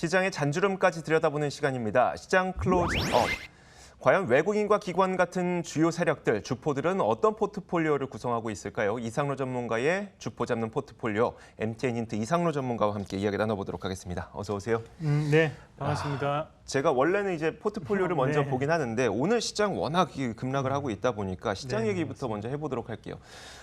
시장의 잔주름까지 들여다보는 시간입니다. 시장 클로즈업. 과연 외국인과 기관 같은 주요 세력들, 주포들은 어떤 포트폴리오를 구성하고 있을까요? 이상로 전문가의 주포 잡는 포트폴리오, MTN인트 이상로 전문가와 함께 이야기 나눠보도록 하겠습니다. 어서 오세요. 네, 반갑습니다. 제가 원래는 이제 포트폴리오를 먼저 네. 보긴 하는데 오늘 시장 워낙 급락을 하고 있다 보니까 시장 네, 얘기부터 먼저 해보도록 할게요.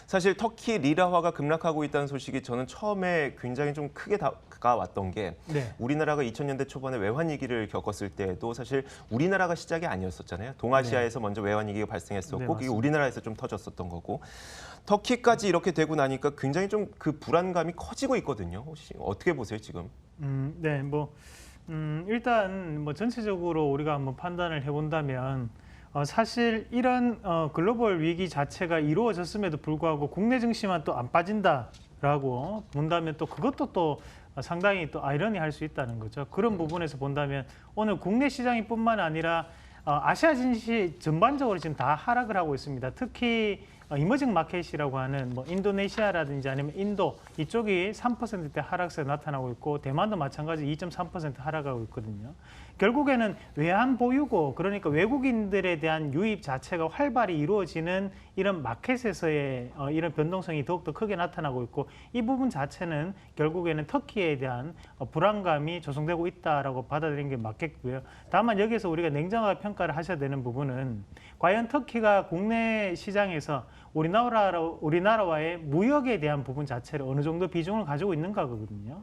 사실 터키 리라화가 급락하고 있다는 소식이 저는 처음에 굉장히 좀 크게 다가왔던 게 네. 우리나라가 2000년대 초반에 외환 위기를 겪었을 때도 사실 우리나라가 시작이 아니었었잖아요. 동아시아에서 먼저 외환 위기가 발생했었고 네, 그게 맞습니다. 우리나라에서 좀 터졌었던 거고 터키까지 이렇게 되고 나니까 굉장히 좀 그 불안감이 커지고 있거든요. 혹시 어떻게 보세요 지금? 네, 일단 전체적으로 우리가 한번 판단을 해본다면 사실 이런 글로벌 위기 자체가 이루어졌음에도 불구하고 국내 증시만 또 안 빠진다라고 본다면 또 그것도 또 상당히 또 아이러니할 수 있다는 거죠. 그런 부분에서 본다면 오늘 국내 시장이뿐만 아니라 아시아 증시 전반적으로 지금 다 하락을 하고 있습니다. 특히 이머징 마켓이라고 하는 인도네시아라든지 아니면 인도 이쪽이 3%대 하락세가 나타나고 있고 대만도 마찬가지 2.3% 하락하고 있거든요. 결국에는 외환 보유고 그러니까 외국인들에 대한 유입 자체가 활발히 이루어지는 이런 마켓에서의 이런 변동성이 더욱더 크게 나타나고 있고 이 부분 자체는 결국에는 터키에 대한 불안감이 조성되고 있다라고 받아들이는 게 맞겠고요. 다만 여기서 우리가 냉정하게 평가를 하셔야 되는 부분은 과연 터키가 국내 시장에서 우리나라와의 무역에 대한 부분 자체를 어느 정도 비중을 가지고 있는가거든요.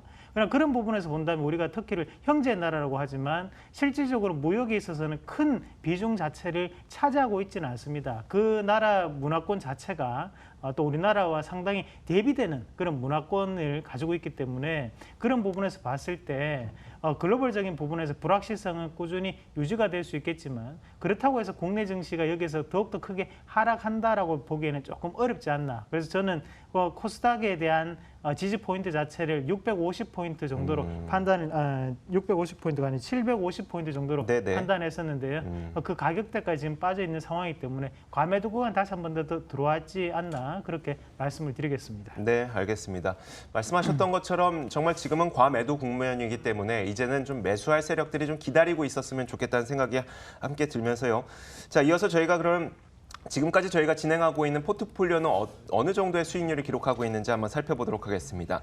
그런 부분에서 본다면 우리가 터키를 형제 나라라고 하지만 실질적으로 무역에 있어서는 큰 비중 자체를 차지하고 있지는 않습니다. 그 나라 문화권 자체가 또 우리나라와 상당히 대비되는 그런 문화권을 가지고 있기 때문에 그런 부분에서 봤을 때 글로벌적인 부분에서 불확실성은 꾸준히 유지가 될 수 있겠지만 그렇다고 해서 국내 증시가 여기서 더욱더 크게 하락한다라고 보기에는 조금 어렵지 않나. 그래서 저는 코스닥에 대한 지지 포인트 자체를 650포인트 정도로 650포인트가 아니라 750포인트 정도로 네네. 판단했었는데요. 그 가격대까지 지금 빠져 있는 상황이기 때문에 과매도 구간 다시 한 번 더 들어왔지 않나 그렇게 말씀을 드리겠습니다. 네, 알겠습니다. 말씀하셨던 것처럼 정말 지금은 과매도 국면이기 때문에 이제는 좀 매수할 세력들이 좀 기다리고 있었으면 좋겠다는 생각이 함께 들면서요. 자, 이어서 저희가 그럼 지금까지 저희가 진행하고 있는 포트폴리오는 어느 정도의 수익률을 기록하고 있는지 한번 살펴보도록 하겠습니다.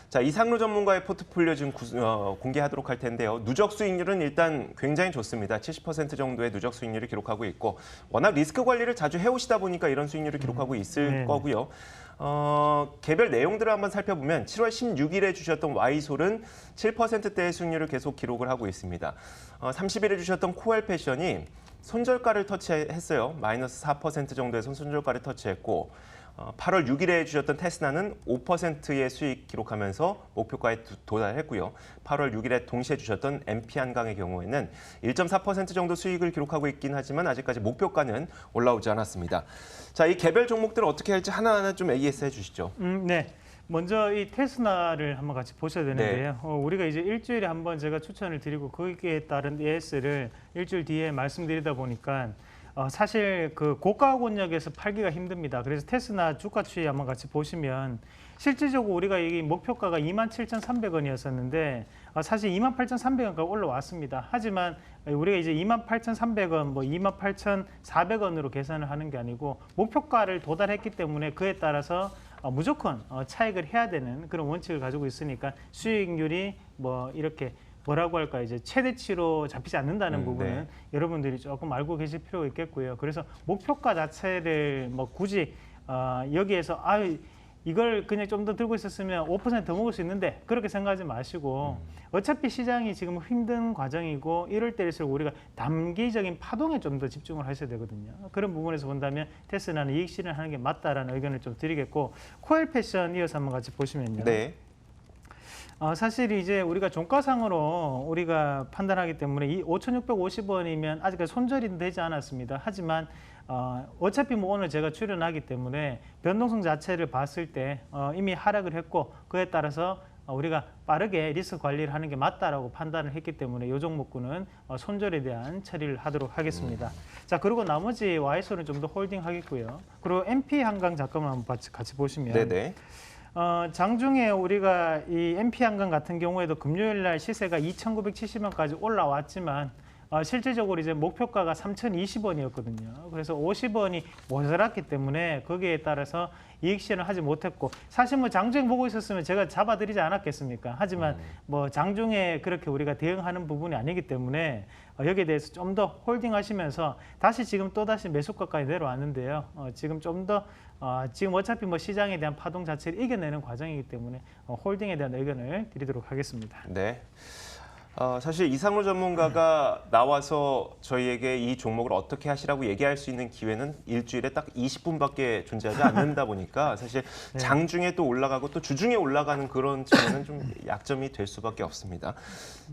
자, 이상로 전문가의 포트폴리오 지금 공개하도록 할 텐데요. 누적 수익률은 일단 굉장히 좋습니다. 70% 정도의 누적 수익률을 기록하고 있고 워낙 리스크 관리를 자주 해오시다 보니까 이런 수익률을 기록하고 있을 거고요. 개별 내용들을 한번 살펴보면 7월 16일에 주셨던 Y솔은 7%대의 수익률을 계속 기록을 하고 있습니다. 30일에 주셨던 코엘 패션이 손절가를 터치했어요. 마이너스 4% 정도의 손절가를 터치했고 8월 6일에 주셨던 테스나는 5%의 수익 기록하면서 목표가에 도달했고요. 8월 6일에 동시에 주셨던 MP 한강의 경우에는 1.4% 정도 수익을 기록하고 있긴 하지만 아직까지 목표가는 올라오지 않았습니다. 자, 이 개별 종목들을 어떻게 할지 하나하나 좀 AS 해주시죠. 네. 먼저 이 테스나를 한번 같이 보셔야 되는데요. 우리가 이제 일주일에 한번 제가 추천을 드리고 거기에 따른 AS를 일주일 뒤에 말씀드리다 보니까 사실 그 고가 권역에서 팔기가 힘듭니다. 그래서 테스나 주가 추이 한번 같이 보시면 실질적으로 우리가 이 목표가가 27,300원이었었는데 사실 28,300원까지 올라왔습니다. 하지만 우리가 이제 28,300원, 28,400원으로 계산을 하는 게 아니고 목표가를 도달했기 때문에 그에 따라서 무조건 차익을 해야 되는 그런 원칙을 가지고 있으니까 수익률이 이렇게 뭐라고 할까 이제 최대치로 잡히지 않는다는 부분은 네. 여러분들이 조금 알고 계실 필요가 있겠고요. 그래서 목표가 자체를 굳이 여기에서 이걸 그냥 좀 더 들고 있었으면 5% 더 먹을 수 있는데 그렇게 생각하지 마시고 어차피 시장이 지금 힘든 과정이고 이럴 때일수록 우리가 단기적인 파동에 좀 더 집중을 하셔야 되거든요. 그런 부분에서 본다면 테스나는 이익 실현하는 게 맞다라는 의견을 좀 드리겠고 코엘 패션 이어서 한번 같이 보시면요. 네. 사실 이제 우리가 종가상으로 우리가 판단하기 때문에 이 5,650원이면 아직까지 손절이 되지 않았습니다. 하지만 어차피 오늘 제가 출연하기 때문에 변동성 자체를 봤을 때 이미 하락을 했고 그에 따라서 우리가 빠르게 리스크 관리를 하는 게 맞다라고 판단을 했기 때문에 이 종목군은 손절에 대한 처리를 하도록 하겠습니다. 자, 그리고 나머지 Y솔은 좀 더 홀딩하겠고요. 그리고 MP 한강 잠깐만 한번 같이 보시면 네네. 장중에 우리가 이 MP 한강 같은 경우에도 금요일 날 시세가 2,970원까지 올라왔지만 실질적으로 이제 목표가가 3,020원이었거든요. 그래서 50원이 모자랐기 때문에 거기에 따라서 이익 실현을 하지 못했고, 사실 뭐 장중에 보고 있었으면 제가 잡아드리지 않았겠습니까? 하지만 뭐 장중에 그렇게 우리가 대응하는 부분이 아니기 때문에 여기에 대해서 좀 더 홀딩하시면서 다시 지금 또 다시 매수가까지 내려왔는데요. 지금 좀 더 지금 어차피 뭐 시장에 대한 파동 자체를 이겨내는 과정이기 때문에 홀딩에 대한 의견을 드리도록 하겠습니다. 네. 사실 이상로 전문가가 나와서 저희에게 이 종목을 어떻게 하시라고 얘기할 수 있는 기회는 일주일에 딱 20분밖에 존재하지 않는다 보니까 사실 네. 장중에 또 올라가고 또 주중에 올라가는 그런 측면은 좀 약점이 될 수밖에 없습니다.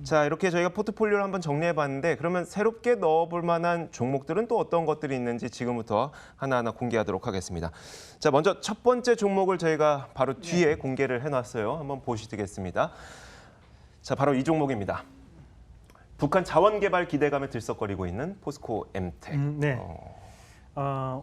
자, 이렇게 저희가 포트폴리오를 한번 정리해봤는데 그러면 새롭게 넣어볼 만한 종목들은 또 어떤 것들이 있는지 지금부터 하나하나 공개하도록 하겠습니다. 자, 먼저 첫 번째 종목을 저희가 바로 뒤에 공개를 해놨어요. 한번 보시겠습니다. 자, 바로 이 종목입니다. 북한 자원개발 기대감에 들썩거리고 있는 포스코 엠텍. 네.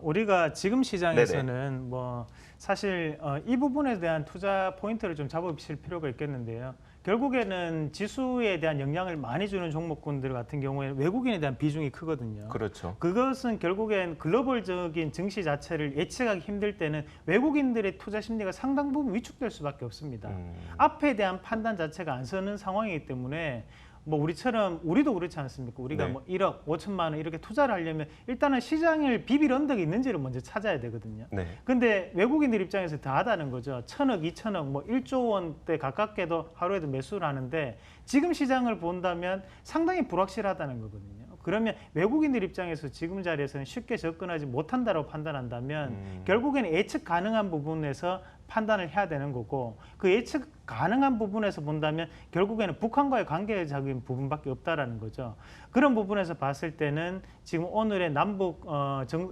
우리가 지금 시장에서는 뭐 사실 이 부분에 대한 투자 포인트를 좀 잡으실 필요가 있겠는데요. 결국에는 지수에 대한 영향을 많이 주는 종목군들 같은 경우에 외국인에 대한 비중이 크거든요. 그렇죠. 그것은 결국엔 글로벌적인 증시 자체를 예측하기 힘들 때는 외국인들의 투자 심리가 상당 부분 위축될 수밖에 없습니다. 앞에 대한 판단 자체가 안 서는 상황이기 때문에 뭐 우리처럼 우리도 그렇지 않습니까? 우리가 네. 뭐 1억, 5천만 원 이렇게 투자를 하려면 일단은 시장을 비빌 언덕이 있는지를 먼저 찾아야 되거든요. 네. 근데 외국인들 입장에서 더하다는 거죠. 1,000억, 2,000억, 뭐 1조 원대 가깝게도 하루에도 매수를 하는데 지금 시장을 본다면 상당히 불확실하다는 거거든요. 그러면 외국인들 입장에서 지금 자리에서는 쉽게 접근하지 못한다고 판단한다면 결국에는 예측 가능한 부분에서 판단을 해야 되는 거고, 그 예측 가능한 부분에서 본다면 결국에는 북한과의 관계적인 부분밖에 없다라는 거죠. 그런 부분에서 봤을 때는 지금 오늘의 남북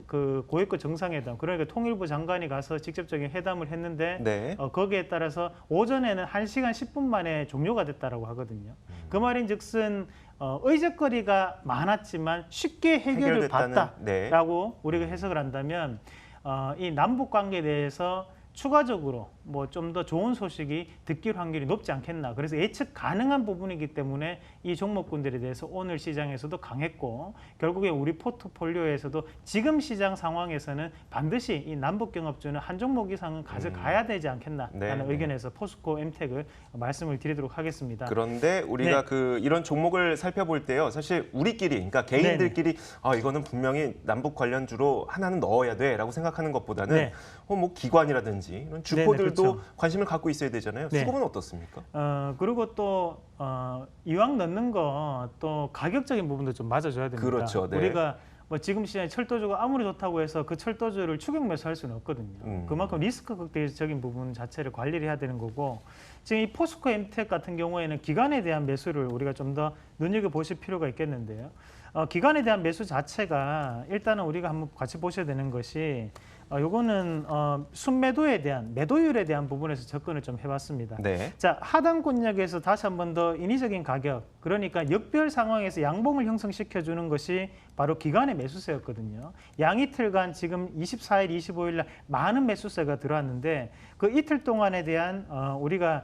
그 고위급 정상회담, 그러니까 통일부 장관이 가서 직접적인 회담을 했는데 네. 거기에 따라서 오전에는 1시간 10분 만에 종료가 됐다라고 하거든요. 그 말인즉슨 의제거리가 많았지만 쉽게 해결을 해결됐다는, 봤다라고 우리가 해석을 한다면 이 남북 관계에 대해서 추가적으로 뭐 좀 더 좋은 소식이 듣길 확률이 높지 않겠나. 그래서 예측 가능한 부분이기 때문에 이 종목군들에 대해서 오늘 시장에서도 강했고, 결국에 우리 포트폴리오에서도 지금 시장 상황에서는 반드시 이 남북경합주는 한 종목 이상은 가져가야 되지 않겠나라는 의견에서 포스코 엠텍을 말씀을 드리도록 하겠습니다. 그런데 우리가 이런 종목을 살펴볼 때요, 사실 우리끼리, 그러니까 개인들끼리 이거는 분명히 남북 관련주로 하나는 넣어야 돼라고 생각하는 것보다는 뭐 기관이라든지 이런 주포들도 그렇죠. 관심을 갖고 있어야 되잖아요. 수급은 어떻습니까? 그리고 또 이왕 넣는 거 또 가격적인 부분도 좀 맞아줘야 됩니다. 그렇죠. 네. 우리가 뭐 지금 시장에 철도주가 아무리 좋다고 해서 그 철도주를 추격 매수할 수는 없거든요. 그만큼 리스크 극대적인 부분 자체를 관리를 해야 되는 거고, 지금 이 포스코 엠텍 같은 경우에는 기관에 대한 매수를 우리가 좀 더 눈여겨보실 필요가 있겠는데요. 기관에 대한 매수 자체가 일단은 우리가 한번 같이 보셔야 되는 것이 요거는 순매도에 대한 매도율에 대한 부분에서 접근을 좀 해봤습니다. 네. 자, 하단권역에서 다시 한 번 더 인위적인 가격, 그러니까 역별 상황에서 양봉을 형성시켜 주는 것이 바로 기관의 매수세였거든요. 양이틀간 지금 24일, 25일 날 많은 매수세가 들어왔는데 그 이틀 동안에 대한 우리가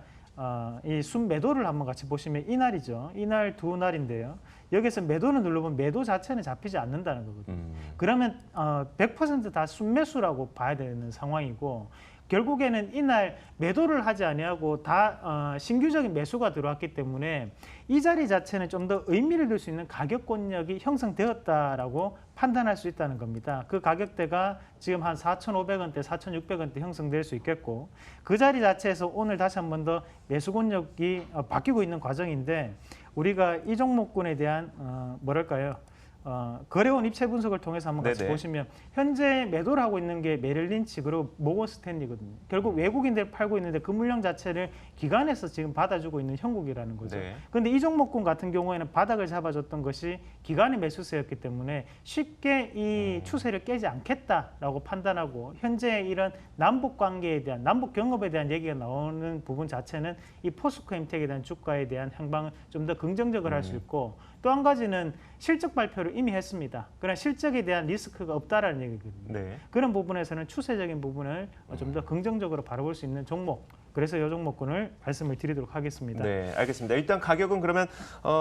이 순매도를 한번 같이 보시면 이날이죠. 이날 두 날인데요. 여기서 매도를 눌러보면 매도 자체는 잡히지 않는다는 거거든요. 그러면 100%다 순매수라고 봐야 되는 상황이고, 결국에는 이날 매도를 하지 아니하고 다 신규적인 매수가 들어왔기 때문에 이 자리 자체는 좀 더 의미를 둘 수 있는 가격권력이 형성되었다라고 판단할 수 있다는 겁니다. 그 가격대가 지금 한 4,500원대, 4,600원대 형성될 수 있겠고, 그 자리 자체에서 오늘 다시 한 번 더 매수권력이 바뀌고 있는 과정인데, 우리가 이 종목군에 대한 뭐랄까요? 거래원 입체 분석을 통해서 한번 같이 보시면 현재 매도를 하고 있는 게 메릴 린치 그리고 모건 스탠리거든요. 결국 외국인들 팔고 있는데 그 물량 자체를 기관에서 지금 받아주고 있는 형국이라는 거죠. 그런데 이 종목군 같은 경우에는 바닥을 잡아줬던 것이 기관의 매수세였기 때문에 쉽게 이 추세를 깨지 않겠다라고 판단하고, 현재 이런 남북 관계에 대한, 남북 경협에 대한 얘기가 나오는 부분 자체는 이 포스코 엠텍에 대한 주가에 대한 향방을 좀 더 긍정적으로 할 수 있고, 또 한 가지는 실적 발표를 이미 했습니다. 그러나 실적에 대한 리스크가 없다라는 얘기거든요. 그런 부분에서는 추세적인 부분을 좀 더 긍정적으로 바라볼 수 있는 종목. 그래서 이 종목군을 말씀을 드리도록 하겠습니다. 네, 알겠습니다. 일단 가격은 그러면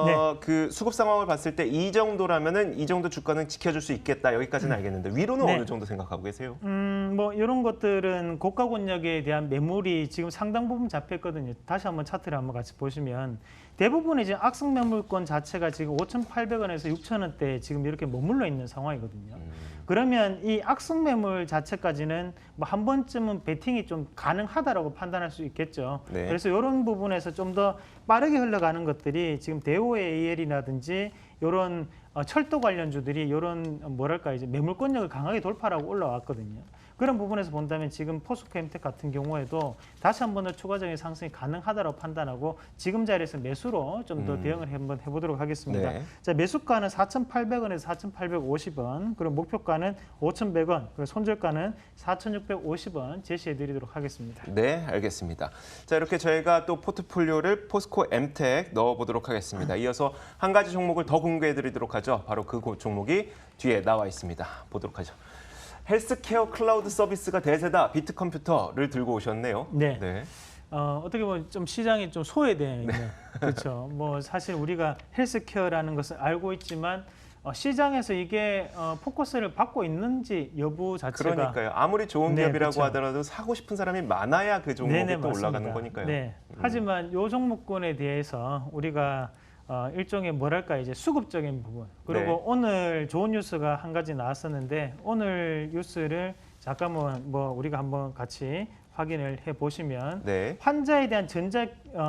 네. 그 수급 상황을 봤을 때 이 정도라면은 이 정도 주가는 지켜줄 수 있겠다. 여기까지는 알겠는데 위로는 네. 어느 정도 생각하고 계세요? 뭐 이런 것들은 고가 권역에 대한 매물이 지금 상당 부분 잡혔거든요. 다시 한번 차트를 한번 같이 보시면 대부분의 지금 악성 매물권 자체가 지금 5,800원에서 6,000원대에 지금 이렇게 머물러 있는 상황이거든요. 그러면 이 악성 매물 자체까지는 뭐 한 번쯤은 베팅이 좀 가능하다라고 판단할 수 있겠죠. 네. 그래서 이런 부분에서 좀 더 빠르게 흘러가는 것들이 지금 대우AL이라든지 이런 철도 관련주들이 이런 뭐랄까 이제 매물권역을 강하게 돌파하고 올라왔거든요. 그런 부분에서 본다면 지금 포스코엠텍 같은 경우에도 다시 한 번 더 추가적인 상승이 가능하다고 판단하고 지금 자리에서 매수로 좀 더 대응을 한번 해보도록 하겠습니다. 네. 자, 매수가는 4,800원에서 4,850원, 그리고 목표가는 5,100원, 그리고 손절가는 4,650원 제시해드리도록 하겠습니다. 네, 알겠습니다. 자, 이렇게 저희가 또 포트폴리오를 포스코엠텍 넣어보도록 하겠습니다. 이어서 한 가지 종목을 더 공개해드리도록 하죠. 바로 그 종목이 뒤에 나와 있습니다. 보도록 하죠. 헬스케어 클라우드 서비스가 대세다. 비트컴퓨터를 들고 오셨네요. 네. 어떻게 보면 좀 시장이 좀 소외되어 있는 그렇죠. 뭐 사실 우리가 헬스케어라는 것을 알고 있지만 시장에서 이게 포커스를 받고 있는지 여부 자체가 그러니까요. 아무리 좋은 네, 기업이라고 그렇죠. 하더라도 사고 싶은 사람이 많아야 그 종목이 네네, 또 맞습니다. 올라가는 거니까요. 네. 하지만 이 종목군에 대해서 우리가 일종의 뭐랄까 이제 수급적인 부분 그리고 네. 오늘 좋은 뉴스가 한 가지 나왔었는데 오늘 뉴스를 잠깐만 뭐 우리가 한번 같이 확인을 해 보시면 네. 환자에 대한 전자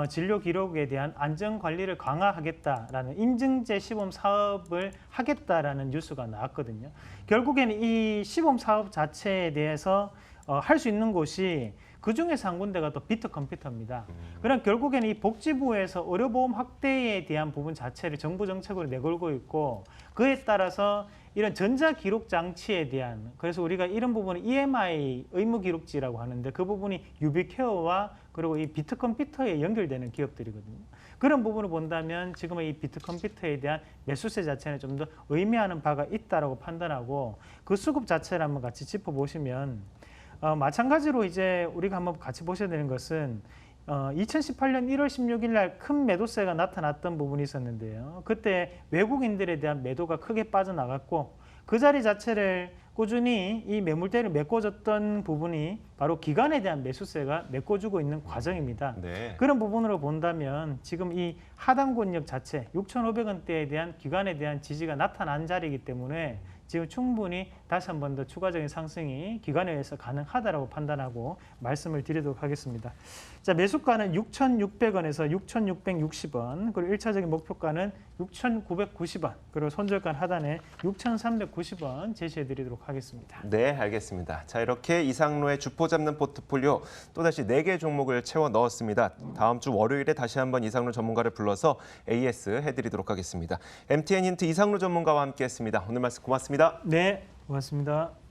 진료 기록에 대한 안전 관리를 강화하겠다라는 인증제 시범 사업을 하겠다라는 뉴스가 나왔거든요. 결국에는 이 시범 사업 자체에 대해서 할 수 있는 곳이 그 중에서 한 군데가 또 비트컴퓨터입니다. 그럼 결국에는 이 복지부에서 의료보험 확대에 대한 부분 자체를 정부 정책으로 내걸고 있고 그에 따라서 이런 전자기록 장치에 대한 그래서 우리가 이런 부분을 EMI 의무기록지라고 하는데 그 부분이 유비케어와 그리고 이 비트컴퓨터에 연결되는 기업들이거든요. 그런 부분을 본다면 지금 이 비트컴퓨터에 대한 매수세 자체는 좀 더 의미하는 바가 있다라고 판단하고 그 수급 자체를 한번 같이 짚어보시면 마찬가지로 이제 우리가 한번 같이 보셔야 되는 것은 2018년 1월 16일 날 큰 매도세가 나타났던 부분이 있었는데요. 그때 외국인들에 대한 매도가 크게 빠져나갔고 그 자리 자체를 꾸준히 이 매물대를 메꿔줬던 부분이 바로 기관에 대한 매수세가 메꿔주고 있는 과정입니다. 네. 그런 부분으로 본다면 지금 이 하단 권역 자체 6,500원대에 대한 기관에 대한 지지가 나타난 자리이기 때문에 지금 충분히 다시 한 번 더 추가적인 상승이 기관에 의해서 가능하다라고 판단하고 말씀을 드리도록 하겠습니다. 자, 매수가는 6,600원에서 6,660원, 그리고 1차적인 목표가는 6,990원, 그리고 손절가 하단에 6,390원 제시해 드리도록 하겠습니다. 네, 알겠습니다. 자, 이렇게 이상로의 주포 잡는 포트폴리오 또다시 4개 종목을 채워 넣었습니다. 다음 주 월요일에 다시 한번 이상로 전문가를 불러서 AS 해드리도록 하겠습니다. MTN 힌트 이상로 전문가와 함께했습니다. 오늘 말씀 고맙습니다. 네, 고맙습니다.